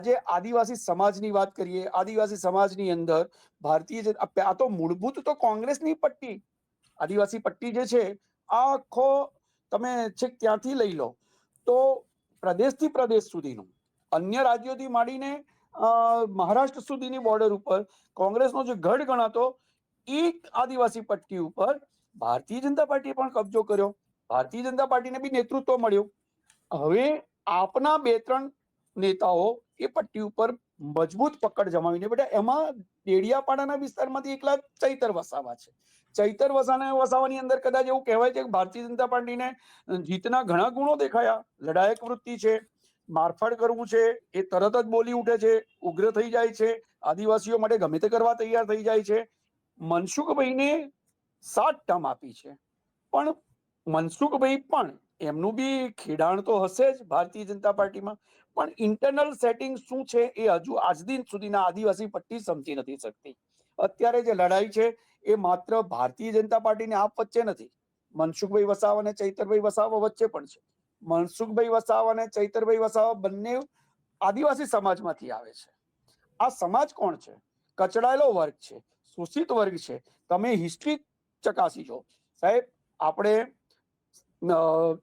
આજે આદિવાસી સમાજની વાત કરીએ, આદિવાસી સમાજની અંદર આ તો મૂળભૂત તો કોંગ્રેસની પટ્ટી, આદિવાસી પટ્ટી જે છે આ આખો તમે છેક ત્યાંથી લઈ લો તો પ્રદેશથી પ્રદેશ સુધીનું, અન્ય રાજ્યોથી માંડીને મહારાષ્ટ્ર સુધીની બોર્ડર ઉપર કોંગ્રેસનો જે ગઢ ગણાતો એ આદિવાસી પટ્ટી ઉપર ભારતીય જનતા પાર્ટીએ પણ કબજો કર્યો, ભારતીય જનતા પાર્ટીને બી નેતૃત્વ મળ્યું. હવે આપના બે ત્રણ નેતાઓ એ પટ્ટી ઉપર મજબૂત પકડ જમાવીને બેટા, એમાં ડેડિયાપાડાના વિસ્તારમાંથી એકલા ચૈતર વસાવા છે. ચૈતર વસાવાની અંદર કદાચ એવું કહેવાય છે કે ભારતીય જનતા પાર્ટીને જીતના ઘણા ગુણો દેખાયા. લડાયક વૃત્તિ છે, મારફાડ કરવું છે, એ તરત જ બોલી ઉઠે છે, ઉગ્ર થઈ જાય છે, આદિવાસીઓ માટે ગમે તે કરવા તૈયાર થઈ જાય છે. મનસુખભાઈને 7 ટર્મ આપી છે, પણ મનસુખભાઈ પણ એમનું બી ખેડાણ તો હશે જ ભારતીય જનતા પાર્ટીમાં, પણ ઇન્ટરનલ સેટિંગ શું છે એ હજુ આજ દિન સુધીના આદિવાસી પટ્ટી સમજી નથી શકતી. અત્યારે જે લડાઈ છે એ માત્ર ભારતીય જનતા પાર્ટીને આપ વચ્ચે નથી, મનસુખભાઈ વસાવા અને ચૈતરભાઈ વસાવા વચ્ચે પણ છે. મનસુખભાઈ વસાવા અને ચૈતરભાઈ વસાવા બંને આદિવાસી સમાજમાંથી આવે છે. આ સમાજ કોણ છે? કચડાયેલો વર્ગ છે, શોષિત વર્ગ છે. તમે હિસ્ટ્રી ચકાસી જો સાહેબ, આપણે